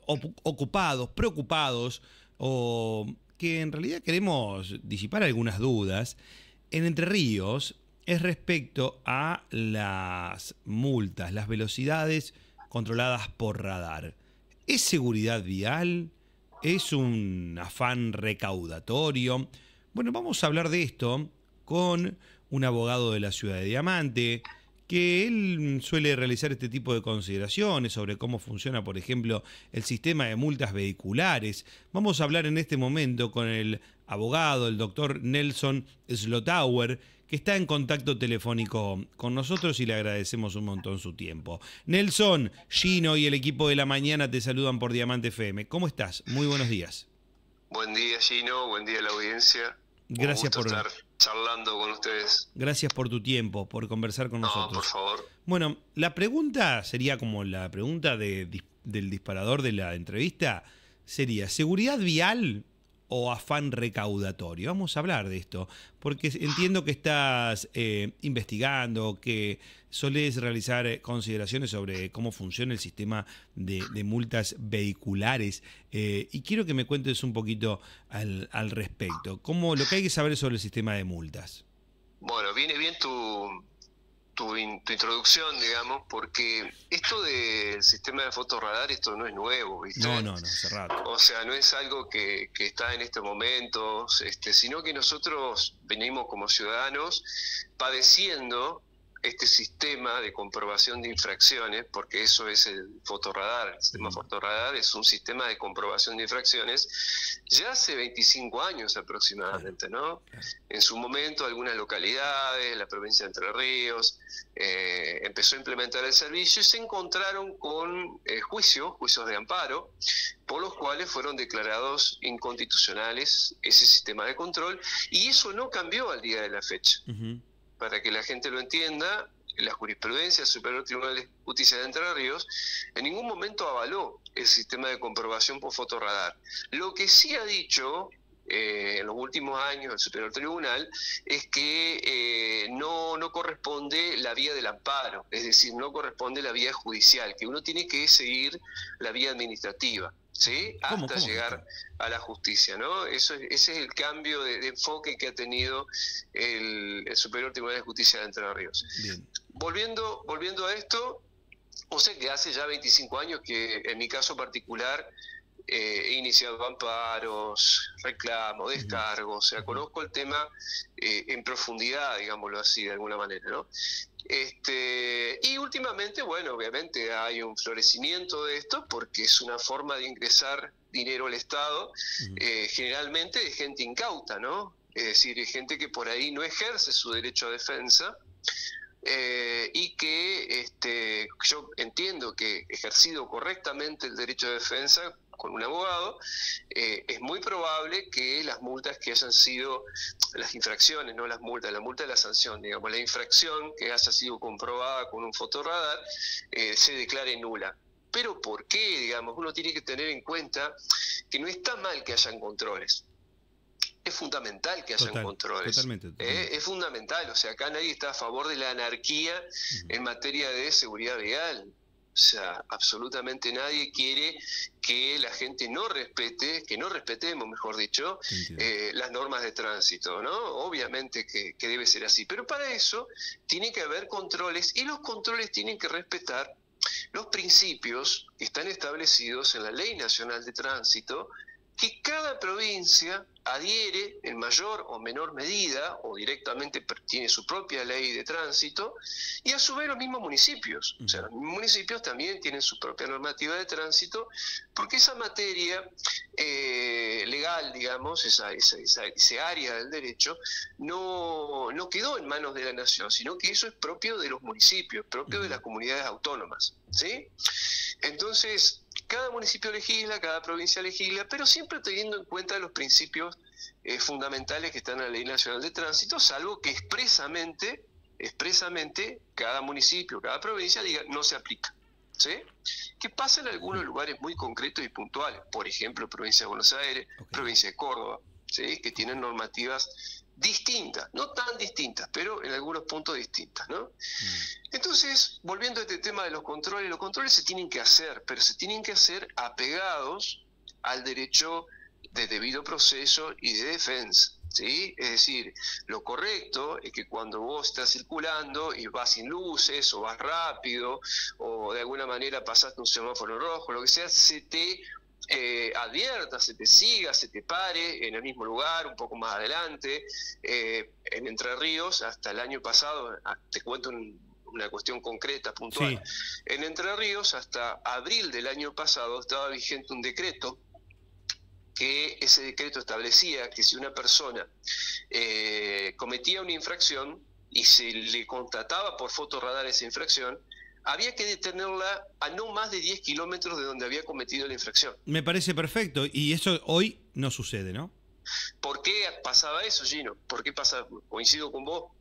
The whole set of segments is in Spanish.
ocupados, preocupados, o que en realidad queremos disipar algunas dudas en Entre Ríos es respecto a las multas, las velocidades controladas por radar. ¿Es seguridad vial? ¿Es un afán recaudatorio? Bueno, vamos a hablar de esto con un abogado de la ciudad de Diamante, que él suele realizar este tipo de consideraciones sobre cómo funciona, por ejemplo, el sistema de multas vehiculares. Vamos a hablar en este momento con el abogado, el doctor Nelson Slotauer, que está en contacto telefónico con nosotros y le agradecemos un montón su tiempo. Nelson, Gino y el equipo de la mañana te saludan por Diamante FM. ¿Cómo estás? Muy buenos días. Buen día, Gino. Buen día a la audiencia. Gracias por estar charlando con ustedes. Gracias por tu tiempo, por conversar con nosotros. No, por favor. Bueno, la pregunta sería como la pregunta del disparador de la entrevista. Sería, ¿seguridad vial o afán recaudatorio? Vamos a hablar de esto, porque entiendo que estás investigando, que solés realizar consideraciones sobre cómo funciona el sistema de multas vehiculares, y quiero que me cuentes un poquito al respecto. Lo que hay que saber sobre el sistema de multas. Bueno, viene bien tu introducción, digamos, porque esto del sistema de fotorradar, esto no es nuevo, ¿viste? No, hace rato. O sea, no es algo que está en este momento, sino que nosotros venimos como ciudadanos padeciendo este sistema de comprobación de infracciones, porque eso es el fotorradar. El sistema fotorradar es un sistema de comprobación de infracciones ya hace 25 años aproximadamente, ¿no? En su momento algunas localidades, la provincia de Entre Ríos, empezó a implementar el servicio y se encontraron con juicios de amparo, por los cuales fueron declarados inconstitucionales ese sistema de control, y eso no cambió al día de la fecha. Para que la gente lo entienda, la jurisprudencia del Superior Tribunal de Justicia de Entre Ríos en ningún momento avaló el sistema de comprobación por fotorradar. Lo que sí ha dicho en los últimos años el Superior Tribunal es que no corresponde la vía del amparo, es decir, no corresponde la vía judicial, que uno tiene que seguir la vía administrativa, ¿sí? Hasta llegar a la justicia, ¿no? Ese es el cambio de enfoque que ha tenido el Superior Tribunal de Justicia de Entre Ríos. Bien. Volviendo a esto, o sea que hace ya 25 años que en mi caso particular he iniciado amparos, reclamos, descargos, o sea, conozco el tema en profundidad, digámoslo así, de alguna manera, ¿no? Y últimamente, bueno, obviamente hay un florecimiento de esto porque es una forma de ingresar dinero al Estado, generalmente de gente incauta, ¿no? Es decir, de gente que por ahí no ejerce su derecho a defensa, y que yo entiendo que ejercido correctamente el derecho de defensa con un abogado, es muy probable que las multas que hayan sido, las infracciones, no las multas, la multa de la sanción, digamos, la infracción que haya sido comprobada con un fotorradar, se declare nula. Pero ¿por qué? Digamos, uno tiene que tener en cuenta que no está mal que hayan controles. Es fundamental que hayan controles. Totalmente. Es fundamental, o sea, acá nadie está a favor de la anarquía en materia de seguridad vial. O sea, absolutamente nadie quiere que la gente no respete, que no respetemos, mejor dicho, las normas de tránsito, ¿no? Obviamente que debe ser así, pero para eso tiene que haber controles, y los controles tienen que respetar los principios que están establecidos en la Ley Nacional de Tránsito, que cada provincia adhiere en mayor o menor medida, o directamente tiene su propia ley de tránsito, y a su vez los mismos municipios. O sea, los mismos municipios también tienen su propia normativa de tránsito, porque esa materia legal, digamos, ese área del derecho, no quedó en manos de la nación, sino que eso es propio de los municipios, propio de las comunidades autónomas, ¿sí? Entonces, cada municipio legisla, cada provincia legisla, pero siempre teniendo en cuenta los principios fundamentales que están en la Ley Nacional de Tránsito, salvo que expresamente cada municipio, cada provincia diga no se aplica, ¿sí? Que pasa en algunos lugares muy concretos y puntuales, por ejemplo, provincia de Buenos Aires, provincia de Córdoba, ¿sí? Que tienen normativas distintas, no tan distintas, pero en algunos puntos distintas, ¿no? Entonces, volviendo a este tema de los controles se tienen que hacer, pero se tienen que hacer apegados al derecho de debido proceso y de defensa, ¿sí? Es decir, lo correcto es que cuando vos estás circulando y vas sin luces o vas rápido o de alguna manera pasaste un semáforo rojo, lo que sea, se te advierta, se te siga, se te pare en el mismo lugar, un poco más adelante. En Entre Ríos, hasta el año pasado, te cuento una cuestión concreta, puntual. Sí. En Entre Ríos, hasta abril del año pasado, estaba vigente un decreto, que ese decreto establecía que si una persona cometía una infracción y se le constataba por fotorradar esa infracción, había que detenerla a no más de 10 kilómetros de donde había cometido la infracción. Me parece perfecto, y eso hoy no sucede, ¿no? ¿Por qué pasaba eso, Gino? ¿Por qué pasaba? Coincido con vos.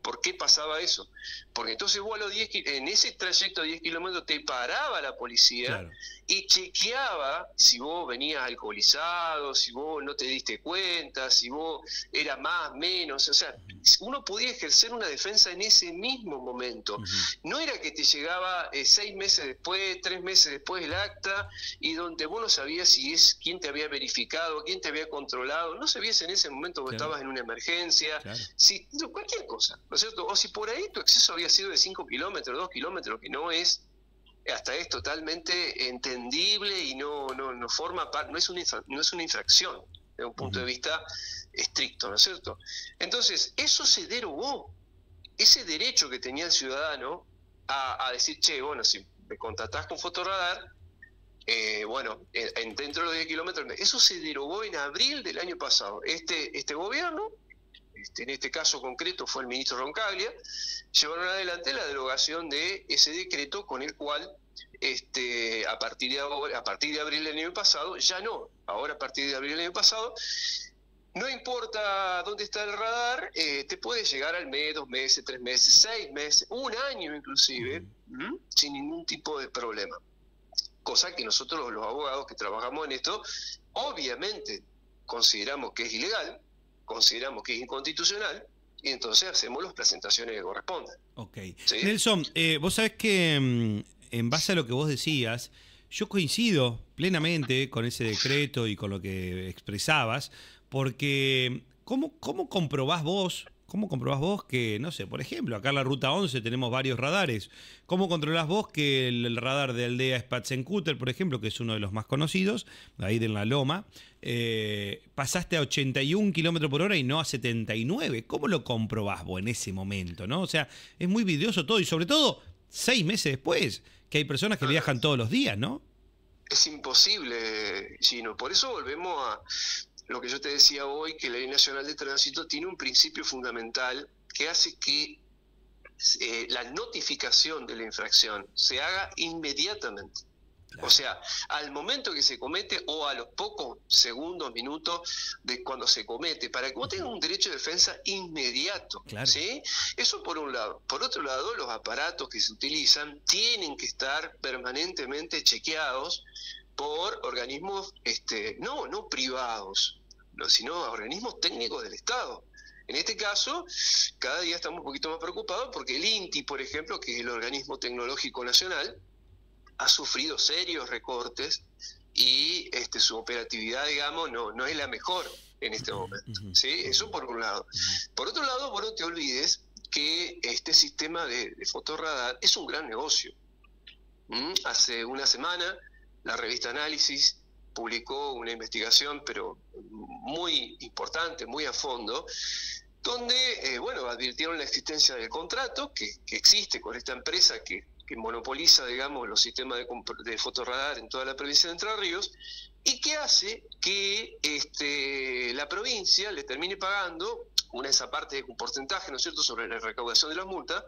¿Por qué pasaba eso? Porque entonces vos a los en ese trayecto de 10 kilómetros te paraba la policía, claro, y chequeaba si vos venías alcoholizado, si vos no te diste cuenta, si vos eras más, menos. O sea, uno podía ejercer una defensa en ese mismo momento. No era que te llegaba 6 meses después, 3 meses después el acta, y donde vos no sabías si quién te había verificado, quién te había controlado. No sabías en ese momento que estabas en una emergencia, si, cualquier cosa, ¿no es cierto? O si por ahí tu exceso había sido de 5 kilómetros, 2 kilómetros, que no es, hasta es totalmente entendible y no forma parte, no es una infracción desde un punto de vista estricto, ¿no es cierto? Entonces, eso se derogó, ese derecho que tenía el ciudadano a decir, che, bueno, si me contratás con fotorradar, dentro de los 10 kilómetros, eso se derogó en abril del año pasado. Este gobierno, en este caso concreto fue el ministro Roncaglia, llevaron adelante la derogación de ese decreto con el cual a partir de abril del año pasado, ya no, ahora a partir de abril del año pasado, no importa dónde está el radar, te puede llegar al mes, 2 meses, 3 meses, 6 meses, 1 año inclusive, sin ningún tipo de problema. Cosa que nosotros los abogados que trabajamos en esto, obviamente consideramos que es ilegal, consideramos que es inconstitucional, y entonces hacemos las presentaciones que correspondan. Ok. ¿Sí? Nelson, vos sabés que en base a lo que vos decías, yo coincido plenamente con ese decreto y con lo que expresabas, porque ¿cómo comprobás vos? ¿Cómo comprobás vos que, no sé, por ejemplo, acá en la Ruta 11 tenemos varios radares? ¿Cómo controlás vos que el radar de Aldea Spatzenkutter, por ejemplo, que es uno de los más conocidos, ahí de la Loma, pasaste a 81 kilómetros por hora y no a 79? ¿Cómo lo comprobás vos en ese momento, no? O sea, es muy vidrioso todo, y sobre todo 6 meses después, que hay personas que viajan todos los días, ¿no? Es imposible, Gino. Por eso volvemos a lo que yo te decía hoy, que la Ley Nacional de Tránsito tiene un principio fundamental que hace que la notificación de la infracción se haga inmediatamente. Claro. O sea, al momento que se comete o a los pocos segundos, minutos de cuando se comete, para que vos tengas un derecho de defensa inmediato. Claro. ¿Sí? Eso por un lado. Por otro lado, los aparatos que se utilizan tienen que estar permanentemente chequeados por organismos no privados, sino organismos técnicos del Estado. En este caso, cada día estamos un poquito más preocupados porque el INTI, por ejemplo, que es el Organismo Tecnológico Nacional, ha sufrido serios recortes y su operatividad, digamos, no es la mejor en este momento. ¿Sí? Eso por un lado. Por otro lado, vos no te olvides que este sistema de fotorradar es un gran negocio. Hace una semana, la revista Análisis publicó una investigación, pero muy importante, muy a fondo, donde, advirtieron la existencia del contrato que existe con esta empresa que monopoliza, digamos, los sistemas de fotorradar en toda la provincia de Entre Ríos, y que hace que la provincia le termine pagando, esa parte es un porcentaje, ¿no es cierto?, sobre la recaudación de las multas,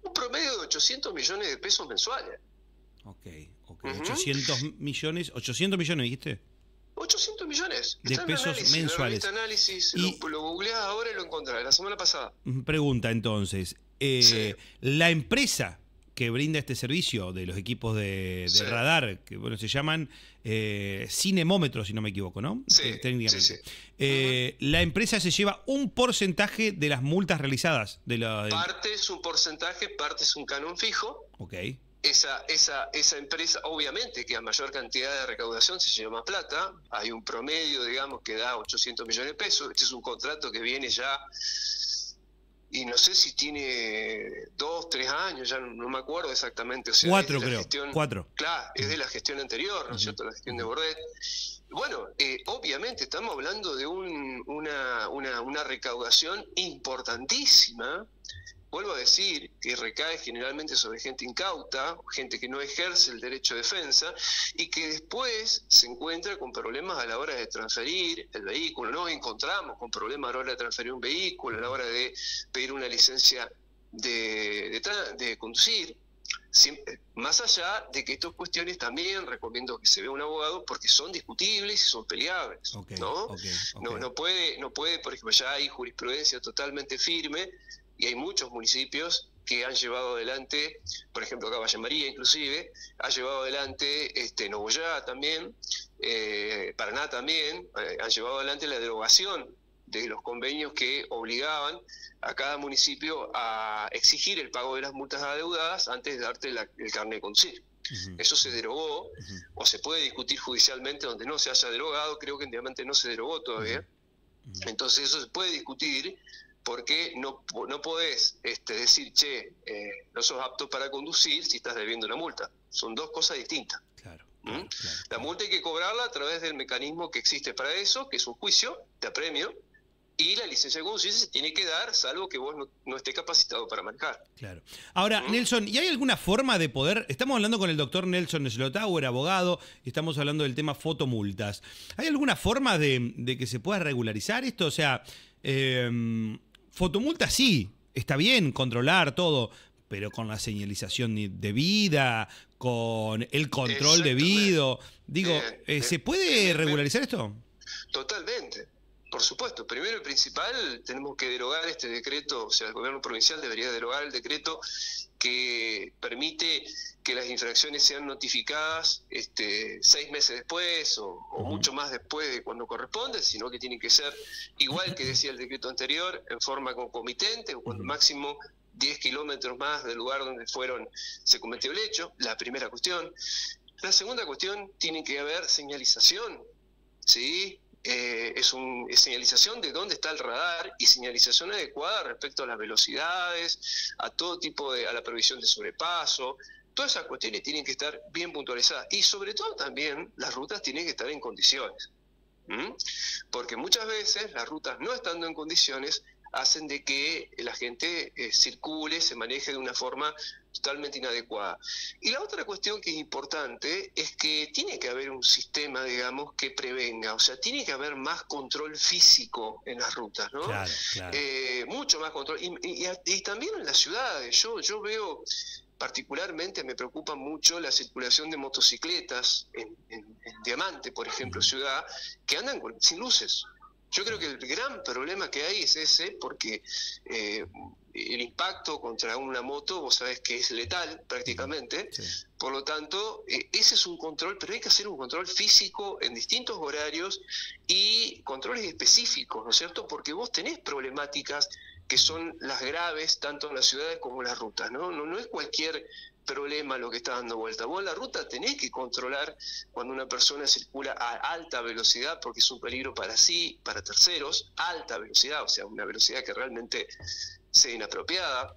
un promedio de 800 millones de pesos mensuales. Ok. 800 millones, dijiste. 800 millones. De pesos mensuales. Análisis, lo googleás ahora y lo encontrás, la semana pasada. Pregunta entonces, sí. ¿la empresa que brinda este servicio de los equipos de Sí. radar, que bueno, se llaman cinemómetros, si no me equivoco, ¿no? Sí, Técnicamente. sí, sí. La empresa se lleva un porcentaje de las multas realizadas. Parte es un porcentaje, parte es un canon fijo. Ok. Esa empresa, obviamente que a mayor cantidad de recaudación se lleva más plata. Hay un promedio, digamos, que da 800 millones de pesos. Este es un contrato que viene ya, y no sé si tiene 2, 3 años, ya no me acuerdo exactamente. O sea, 4 es de la creo. gestión, 4. claro, es de la gestión anterior, ¿no es cierto? La gestión de Bordet. Bueno, obviamente estamos hablando de una recaudación importantísima. Vuelvo a decir que recae generalmente sobre gente incauta, gente que no ejerce el derecho de defensa y que después se encuentra con problemas a la hora de transferir el vehículo. Nos encontramos con problemas a la hora de transferir un vehículo, a la hora de pedir una licencia de conducir. Siempre, más allá de que estas cuestiones también recomiendo que se vea un abogado porque son discutibles y son peleables, ¿no? No puede, por ejemplo, ya hay jurisprudencia totalmente firme y hay muchos municipios que han llevado adelante, por ejemplo acá Valle María inclusive, ha llevado adelante Nogoyá también, Paraná también, han llevado adelante la derogación de los convenios que obligaban a cada municipio a exigir el pago de las multas adeudadas antes de darte el carnet de conducir. Eso se derogó, o se puede discutir judicialmente donde no se haya derogado, creo que en Diamante no se derogó todavía. Entonces eso se puede discutir porque no podés decir, che, no sos apto para conducir si estás debiendo una multa. Son dos cosas distintas. Claro. La multa hay que cobrarla a través del mecanismo que existe para eso, que es un juicio de apremio, y la licencia de conducir se tiene que dar, salvo que vos no estés capacitado para manejar. Claro. Ahora, Nelson, ¿y hay alguna forma de poder...? Estamos hablando con el doctor Nelson Slotauer, abogado, y estamos hablando del tema fotomultas. ¿Hay alguna forma de que se pueda regularizar esto? O sea, fotomultas sí, está bien controlar todo, pero con la señalización debida, con el control debido. Digo, ¿se puede regularizar esto? Totalmente. Por supuesto, primero y principal tenemos que derogar este decreto, o sea, el gobierno provincial debería derogar el decreto que permite que las infracciones sean notificadas 6 meses después o mucho más después de cuando corresponde, sino que tienen que ser igual que decía el decreto anterior, en forma concomitente o cuando máximo 10 kilómetros más del lugar donde se cometió el hecho, la primera cuestión. La segunda cuestión, tiene que haber señalización, ¿sí? Es señalización de dónde está el radar y señalización adecuada respecto a las velocidades, a todo tipo a la previsión de sobrepaso. Todas esas cuestiones tienen que estar bien puntualizadas y sobre todo también las rutas tienen que estar en condiciones. Porque muchas veces las rutas no estando en condiciones hacen de que la gente circule, se maneje de una forma totalmente inadecuada. Y la otra cuestión que es importante es que tiene que haber un sistema, digamos, que prevenga, o sea, tiene que haber más control físico en las rutas, ¿no? Claro, claro. Mucho más control. Y también en las ciudades, yo veo, particularmente me preocupa mucho la circulación de motocicletas en Diamante, por ejemplo, ciudad, que andan sin luces. Yo creo que el gran problema que hay es ese, porque el impacto contra una moto, vos sabés que es letal prácticamente, por lo tanto, ese es un control, pero hay que hacer un control físico en distintos horarios y controles específicos, ¿no es cierto? Porque vos tenés problemáticas que son las graves, tanto en las ciudades como en las rutas, ¿no? No es cualquier problema lo que está dando vuelta. Vos en la ruta tenés que controlar cuando una persona circula a alta velocidad, porque es un peligro para sí, para terceros, alta velocidad, o sea, una velocidad que realmente sea inapropiada,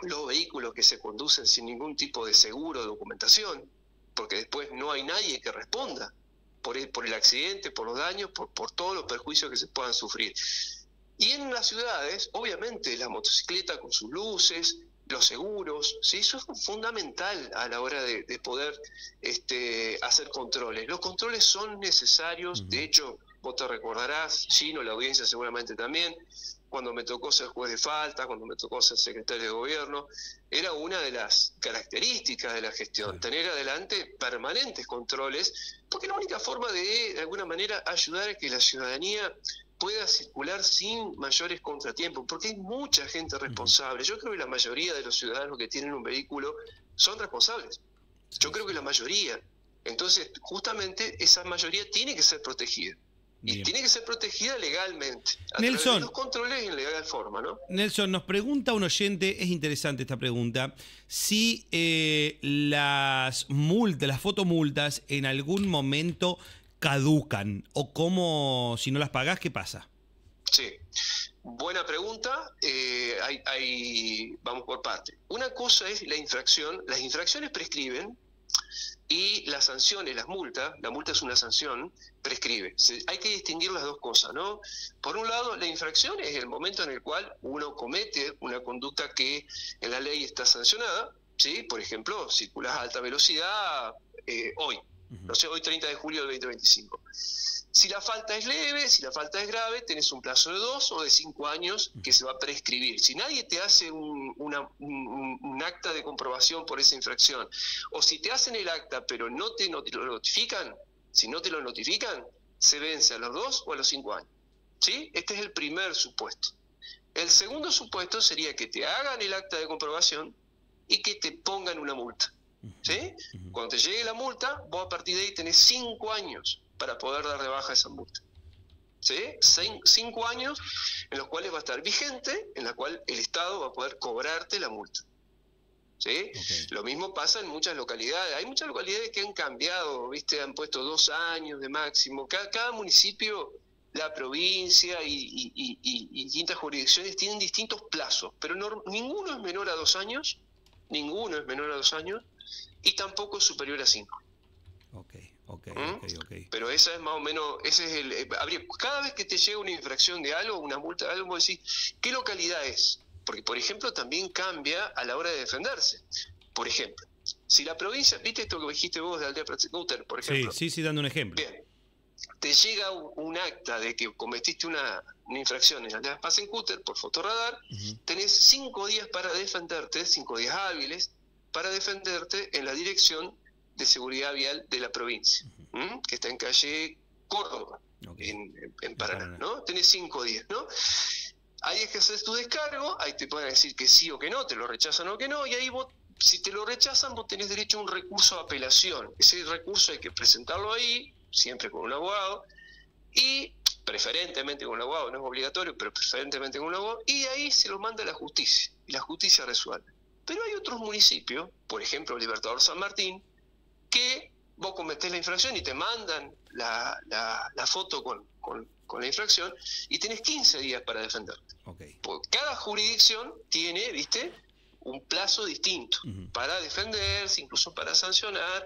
los vehículos que se conducen sin ningún tipo de seguro o documentación, porque después no hay nadie que responda por el accidente, por los daños, por todos los perjuicios que se puedan sufrir. Y en las ciudades, obviamente, la motocicleta con sus luces, los seguros, ¿sí? Eso es fundamental a la hora de poder hacer controles. Los controles son necesarios, de hecho, vos te recordarás, Gino, la audiencia seguramente también, cuando me tocó ser juez de falta, cuando me tocó ser secretario de gobierno, era una de las características de la gestión, tener adelante permanentes controles, porque la única forma de alguna manera, ayudar a que la ciudadanía pueda circular sin mayores contratiempos, porque hay mucha gente responsable. Yo creo que la mayoría de los ciudadanos que tienen un vehículo son responsables. Yo creo que la mayoría. Entonces, justamente esa mayoría tiene que ser protegida. Y tiene que ser protegida legalmente, a través de los controles en legal forma, ¿no? Nelson, nos pregunta un oyente, es interesante esta pregunta, si las multas, las fotomultas en algún momento caducan, o cómo, si no las pagás, ¿qué pasa? Sí, buena pregunta. Vamos por parte. Una cosa es la infracción. Las infracciones prescriben y las sanciones, la multa es una sanción, prescribe. Hay que distinguir las dos cosas, ¿no? Por un lado, la infracción es el momento en el cual uno comete una conducta que en la ley está sancionada, ¿sí? Por ejemplo, circulas a alta velocidad hoy, no sé, hoy 30 de julio del 2025. Si la falta es leve, si la falta es grave, tenés un plazo de 2 o de 5 años que se va a prescribir. Si nadie te hace un acta de comprobación por esa infracción, o si te hacen el acta pero no te lo notifican, si no te lo notifican, se vence a los 2 o a los 5 años. ¿Sí? Este es el primer supuesto. El segundo supuesto sería que te hagan el acta de comprobación y que te pongan una multa. ¿Sí? Cuando te llegue la multa, vos a partir de ahí tenés 5 años para poder dar de baja esa multa. ¿Sí? 5 años en los cuales va a estar vigente, en la cual el Estado va a poder cobrarte la multa. ¿Sí? Okay. Lo mismo pasa en muchas localidades. Hay muchas localidades que han cambiado, ¿viste? Han puesto 2 años de máximo. Cada municipio, la provincia y distintas jurisdicciones tienen distintos plazos, pero ninguno es menor a 2 años, y tampoco es superior a 5. Ok. Pero esa es más o menos, cada vez que te llega una infracción de algo, una multa de algo, vos decís, ¿qué localidad es? Porque, por ejemplo, también cambia a la hora de defenderse. Por ejemplo, si la provincia, ¿viste esto que dijiste vos de Aldea Scooter, por ejemplo? Sí, dando un ejemplo. Bien, te llega un acta de que cometiste una infracción en Aldea Scooter por fotorradar, tenés 5 días para defenderte, 5 días hábiles, para defenderte en la dirección de seguridad vial de la provincia, que está en calle Córdoba, en Paraná, ¿no? Tenés 5 días, ¿no? Ahí es que haces tu descargo, ahí te pueden decir que sí o que no, te lo rechazan o que no, y ahí vos, si te lo rechazan, vos tenés derecho a un recurso de apelación. Ese recurso hay que presentarlo ahí, siempre con un abogado, y preferentemente con un abogado, no es obligatorio, pero preferentemente con un abogado, y ahí se lo manda a la justicia, y la justicia resuelve. Pero hay otros municipios, por ejemplo, Libertador San Martín, que vos cometés la infracción y te mandan la foto con la infracción y tenés 15 días para defenderte. Porque cada jurisdicción tiene, ¿viste?, un plazo distinto para defenderse, incluso para sancionar.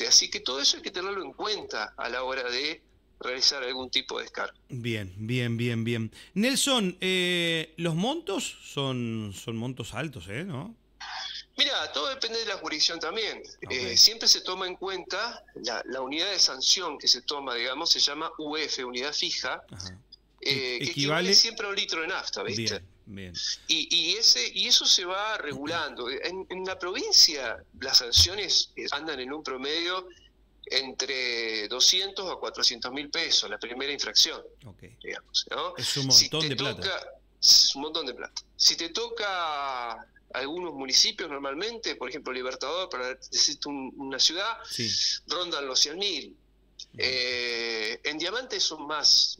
Así que todo eso hay que tenerlo en cuenta a la hora de realizar algún tipo de descargo. Bien. Nelson, los montos son montos altos, ¿no? Mira, todo depende de la jurisdicción también. Siempre se toma en cuenta la unidad de sanción que se toma, digamos, se llama UF, unidad fija, que equivale siempre a 1 litro de nafta, ¿viste? Bien. Y eso se va regulando. En la provincia las sanciones andan en un promedio entre 200 a 400 mil pesos, la primera infracción, digamos, ¿no? Es un montón de plata. Es un montón de plata. Si te toca algunos municipios normalmente, por ejemplo Libertador, para decirte una ciudad, rondan los 100.000. En Diamante son más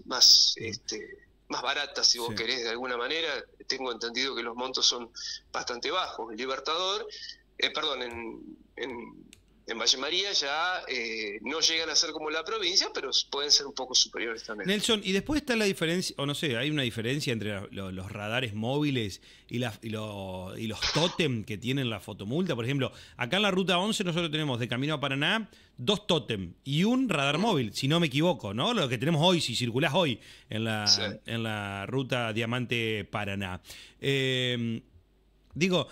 baratas, si vos querés, de alguna manera. Tengo entendido que los montos son bastante bajos. En Libertador, en Valle María ya no llegan a ser como la provincia, pero pueden ser un poco superiores también. Nelson, y después está la diferencia, o no sé, hay una diferencia entre los radares móviles y los tótem que tienen la fotomulta. Por ejemplo, acá en la ruta 11 nosotros tenemos de camino a Paraná 2 tótem y un radar móvil, si no me equivoco, ¿no? Lo que tenemos hoy, si circulás hoy en la ruta Diamante Paraná. Digo,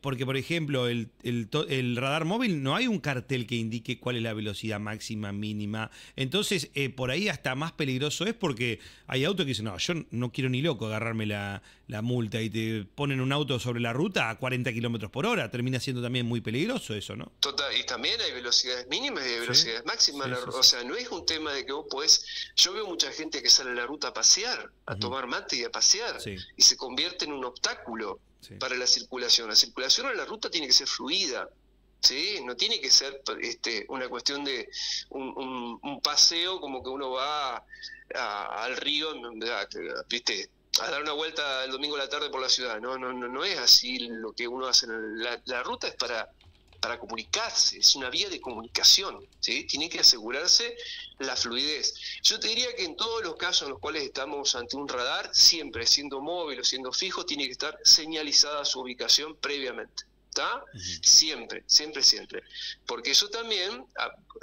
porque por ejemplo, el radar móvil no hay un cartel que indique cuál es la velocidad máxima, mínima. Entonces, por ahí hasta más peligroso es porque hay autos que dicen, no, yo no quiero ni loco agarrarme la multa y te ponen un auto sobre la ruta a 40 kilómetros por hora. Termina siendo también muy peligroso eso, ¿no? Total, y también hay velocidades mínimas y hay velocidades máximas. O sea, no es un tema de que vos podés... Yo veo mucha gente que sale a la ruta a pasear, a tomar mate y a pasear, y se convierte en un obstáculo para la circulación. La circulación en la ruta tiene que ser fluida. ¿sí? No tiene que ser una cuestión de un paseo como que uno va al río, ¿viste? A dar una vuelta el domingo a la tarde por la ciudad. No es así lo que uno hace. La ruta es para comunicarse, es una vía de comunicación, ¿sí? Tiene que asegurarse la fluidez. Yo te diría que en todos los casos en los cuales estamos ante un radar, siempre siendo móvil o siendo fijo, tiene que estar señalizada su ubicación previamente. ¿Está? Siempre, siempre, siempre. Porque eso también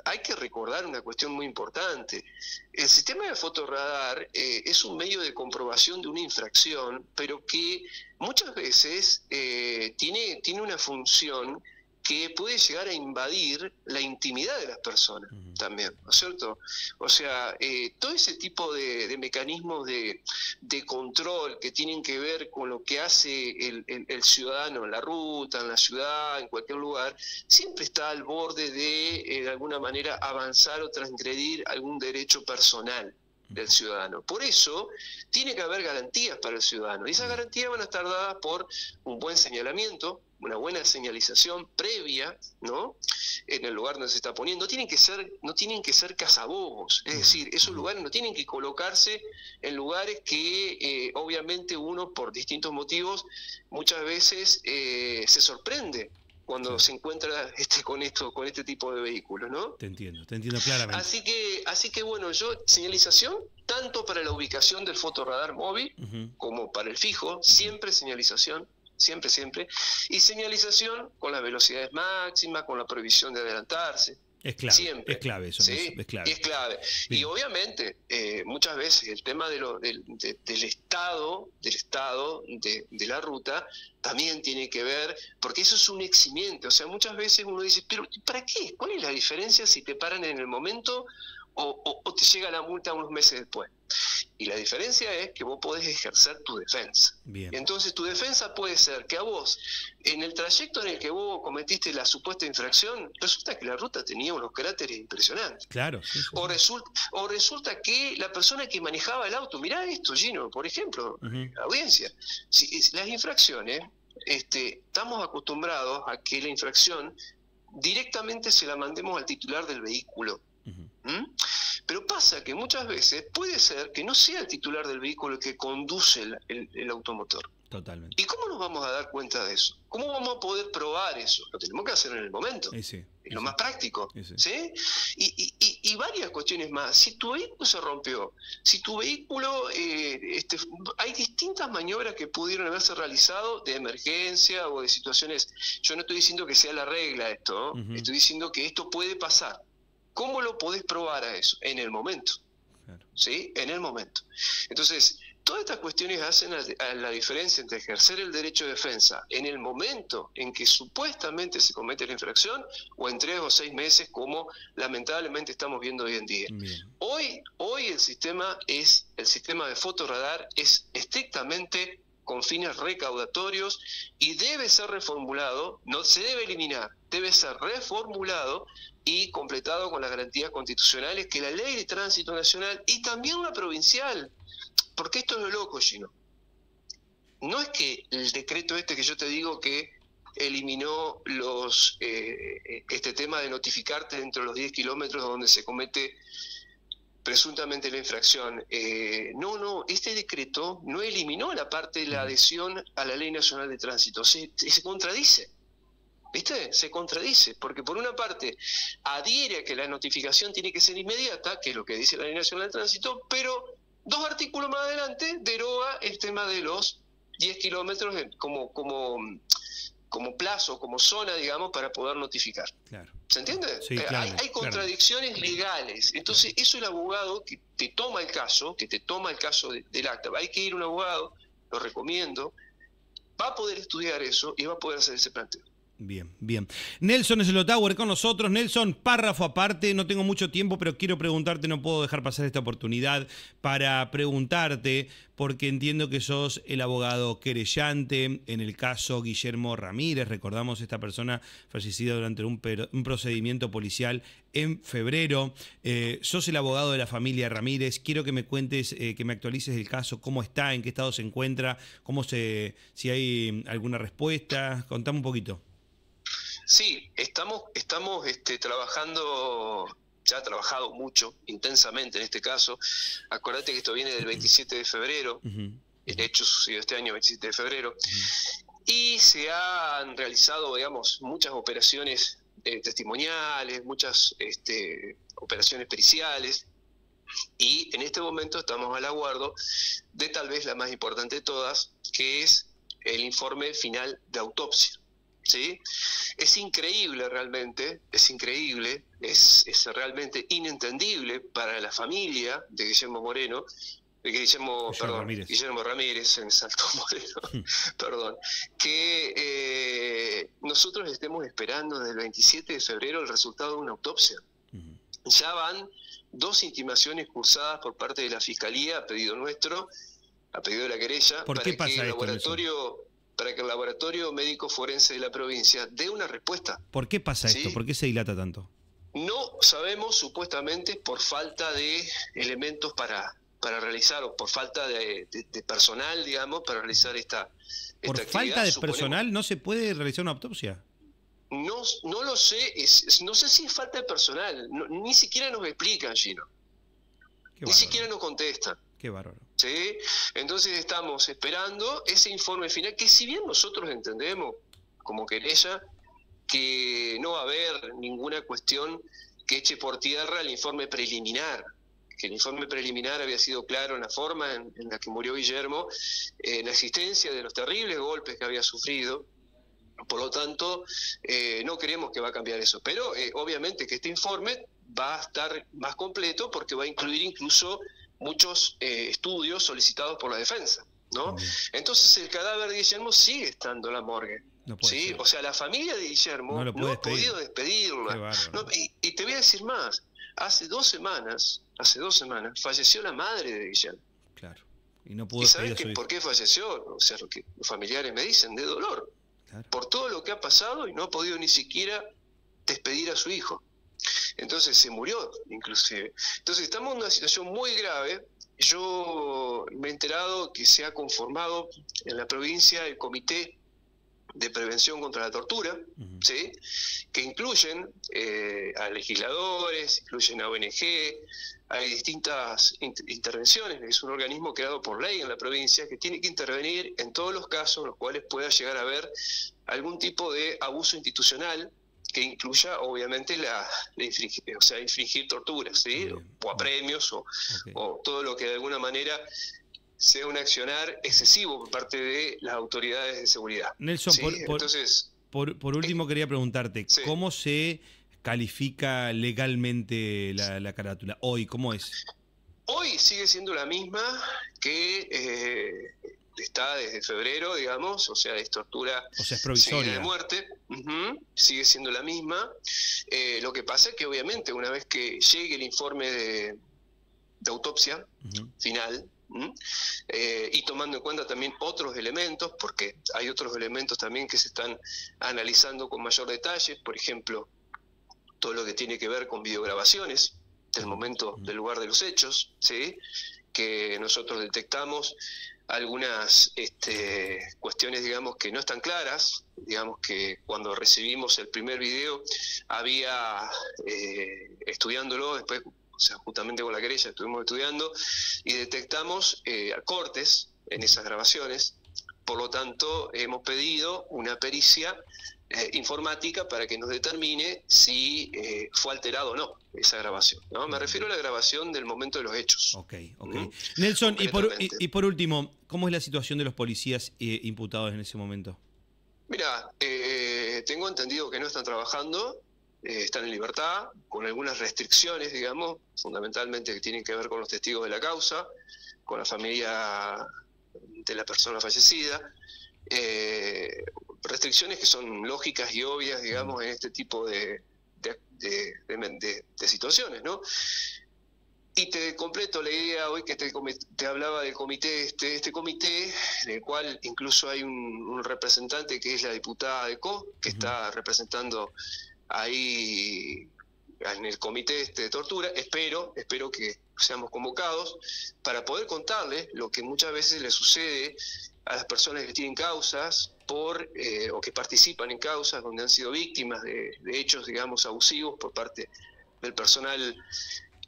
hay que recordar una cuestión muy importante. El sistema de fotorradar es un medio de comprobación de una infracción, pero que muchas veces tiene una función que puede llegar a invadir la intimidad de las personas también, ¿no es cierto? O sea, todo ese tipo de mecanismos de control que tienen que ver con lo que hace el ciudadano en la ruta, en la ciudad, en cualquier lugar, siempre está al borde de alguna manera, avanzar o transgredir algún derecho personal del ciudadano. Por eso tiene que haber garantías para el ciudadano, y esas garantías van a estar dadas por un buen señalamiento, una buena señalización previa, ¿no? En el lugar donde se está poniendo. No tienen que ser cazabobos, es decir, esos lugares no tienen que colocarse en lugares que obviamente uno, por distintos motivos, muchas veces se sorprende cuando se encuentra con este tipo de vehículos, ¿no? Te entiendo claramente. Así que bueno, señalización, tanto para la ubicación del fotorradar móvil como para el fijo, siempre señalización, siempre, siempre, y señalización con las velocidades máximas, con la prohibición de adelantarse. Es clave, siempre. Es clave eso, ¿Sí? Es clave. Es clave. Bien. Y obviamente, muchas veces el tema del estado de la ruta también tiene que ver, porque eso es un eximiente. O sea, muchas veces uno dice, pero ¿para qué? ¿Cuál es la diferencia si te paran en el momento o te llega la multa unos meses después? Y la diferencia es que vos podés ejercer tu defensa. Bien. Entonces tu defensa puede ser que a vos, en el trayecto en el que vos cometiste la supuesta infracción, resulta que la ruta tenía unos cráteres impresionantes. Claro. Sí. O resulta que la persona que manejaba el auto, mirá esto, Gino, por ejemplo, audiencia, las infracciones, estamos acostumbrados a que la infracción directamente se la mandemos al titular del vehículo. Pero pasa que muchas veces puede ser que no sea el titular del vehículo el que conduce el automotor. Totalmente. ¿Y cómo nos vamos a dar cuenta de eso? ¿Cómo vamos a poder probar eso? Lo tenemos que hacer en el momento. Sí, es lo más práctico. Sí. Y varias cuestiones más. Si tu vehículo se rompió, si tu vehículo... hay distintas maniobras que pudieron haberse realizado de emergencia o de situaciones... Yo no estoy diciendo que sea la regla esto, ¿no? Estoy diciendo que esto puede pasar. ¿Cómo lo podés probar a eso? En el momento. Claro. ¿Sí? En el momento. Entonces, todas estas cuestiones hacen la diferencia entre ejercer el derecho de defensa en el momento en que supuestamente se comete la infracción o en 3 o 6 meses, como lamentablemente estamos viendo hoy en día. Bien. Hoy el sistema de fotorradar es estrictamente con fines recaudatorios y debe ser reformulado, no se debe eliminar, debe ser reformulado y completado con las garantías constitucionales que la ley de tránsito nacional y también la provincial, porque esto es lo loco, Gino. No es que el decreto que yo te digo que eliminó este tema de notificarte dentro de los 10 kilómetros donde se comete presuntamente la infracción. No, este decreto no eliminó la parte de la adhesión a la Ley Nacional de Tránsito, se contradice. ¿Viste? Se contradice, porque por una parte adhiere a que la notificación tiene que ser inmediata, que es lo que dice la Ley Nacional de Tránsito, pero 2 artículos más adelante deroga el tema de los 10 kilómetros como plazo, como zona, digamos, para poder notificar. Claro. ¿Se entiende? Sí, claro, hay contradicciones legales. Entonces, eso el abogado que te toma el caso, del acta, hay que ir a un abogado, lo recomiendo, va a poder estudiar eso y va a poder hacer ese planteo. Bien. Nelson Slotower con nosotros. Nelson, párrafo aparte, no tengo mucho tiempo, pero quiero preguntarte, no puedo dejar pasar esta oportunidad para preguntarte, porque entiendo que sos el abogado querellante en el caso Guillermo Ramírez. Recordamos esta persona fallecida durante un procedimiento policial en febrero. Sos el abogado de la familia Ramírez. Quiero que me cuentes, que me actualices el caso, cómo está, en qué estado se encuentra, si hay alguna respuesta. Contame un poquito. Sí, estamos trabajando, ya ha trabajado mucho, intensamente en este caso. Acordate que esto viene del 27 de febrero, el hecho sucedió este año, 27 de febrero, y se han realizado, digamos, muchas operaciones testimoniales, muchas operaciones periciales, y en este momento estamos al aguardo de tal vez la más importante de todas, que es el informe final de autopsia. ¿Sí? Es increíble realmente, es increíble, es realmente inentendible para la familia de Guillermo Moreno, Guillermo Ramírez, se me saltó Moreno, perdón, que nosotros estemos esperando desde el 27 de febrero el resultado de una autopsia. Ya van 2 intimaciones cursadas por parte de la Fiscalía a pedido nuestro, a pedido de la querella, ¿Por qué pasa para que el laboratorio médico forense de la provincia dé una respuesta. ¿Por qué pasa esto? ¿Por qué se dilata tanto? No sabemos, supuestamente por falta de elementos para realizar, o por falta de personal, digamos, para realizar esta ¿Por falta de personal no se puede realizar una autopsia? No lo sé, no sé si es falta de personal, ni siquiera nos explican, Gino. Ni siquiera nos contestan. Qué bárbaro. ¿Sí? Entonces estamos esperando ese informe final, que si bien nosotros entendemos como querella que no va a haber ninguna cuestión que eche por tierra el informe preliminar, que el informe preliminar había sido claro en la forma en la que murió Guillermo, en la existencia de los terribles golpes que había sufrido. Por lo tanto, no creemos que va a cambiar eso, pero obviamente que este informe va a estar más completo porque va a incluir incluso muchos estudios solicitados por la defensa, ¿no? Entonces el cadáver de Guillermo sigue estando en la morgue. No puede ser. O sea, la familia de Guillermo no ha podido despedirla. Y te voy a decir más, hace dos semanas falleció la madre de Guillermo. Claro. Y no pudo despedir a su hijo. ¿Por qué falleció? O sea, lo que los familiares me dicen, de dolor. Claro. Por todo lo que ha pasado y no ha podido ni siquiera despedir a su hijo. Entonces se murió, inclusive. Entonces estamos en una situación muy grave. Yo me he enterado que se ha conformado en la provincia el Comité de Prevención contra la Tortura, ¿sí? Que incluyen a legisladores, incluyen a ONG, hay distintas intervenciones. Es un organismo creado por ley en la provincia que tiene que intervenir en todos los casos en los cuales pueda llegar a haber algún tipo de abuso institucional que incluya obviamente infringir torturas, ¿sí? O apremios o todo lo que de alguna manera sea un accionar excesivo por parte de las autoridades de seguridad. Nelson, ¿sí? por último quería preguntarte, sí. ¿Cómo se califica legalmente la carátula? Hoy, ¿cómo es? Hoy sigue siendo la misma que está desde febrero, digamos, o sea, es tortura, o sea, es provisoria, de muerte, sigue siendo la misma. Lo que pasa es que obviamente una vez que llegue el informe de autopsia final, y tomando en cuenta también otros elementos, porque hay otros elementos también que se están analizando con mayor detalle, por ejemplo, todo lo que tiene que ver con videograbaciones del momento del lugar de los hechos, ¿sí? Que nosotros detectamos algunas cuestiones, digamos, que no están claras. Digamos que cuando recibimos el primer video había, estudiándolo después, o sea, justamente con la querella estuvimos estudiando y detectamos cortes en esas grabaciones. Por lo tanto, hemos pedido una pericia informática para que nos determine si fue alterado o no esa grabación, ¿no? Me refiero a la grabación del momento de los hechos. Ok. Nelson, y por último, ¿cómo es la situación de los policías imputados en ese momento? Mira, tengo entendido que no están trabajando, están en libertad, con algunas restricciones, digamos, fundamentalmente que tienen que ver con los testigos de la causa, con la familia de la persona fallecida, restricciones que son lógicas y obvias, digamos, en este tipo de situaciones, ¿no? Y te completo la idea hoy que te hablaba del comité, este comité, en el cual incluso hay un representante que es la diputada de CO, que está representando ahí en el comité de tortura, espero que seamos convocados para poder contarles lo que muchas veces le sucede a las personas que tienen causas o que participan en causas donde han sido víctimas de hechos, digamos, abusivos por parte del personal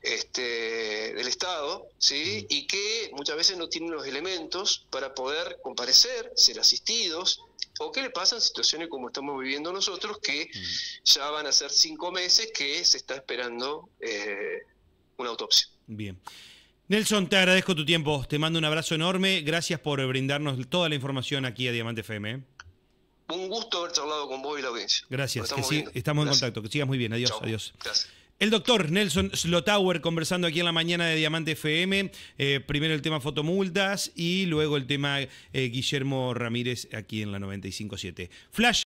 del Estado, ¿sí? Y que muchas veces no tienen los elementos para poder comparecer, ser asistidos, o que le pasan situaciones como estamos viviendo nosotros, que ya van a ser 5 meses que se está esperando una autopsia. Bien. Nelson, te agradezco tu tiempo, te mando un abrazo enorme, gracias por brindarnos toda la información aquí a Diamante FM. Un gusto haber charlado con vos y la audiencia. Gracias, estamos en contacto, que sigas muy bien, adiós, Chau. Adiós. Gracias. El doctor Nelson Slotauer conversando aquí en la mañana de Diamante FM. Primero el tema fotomultas y luego el tema Guillermo Ramírez aquí en la 95.7. Flash.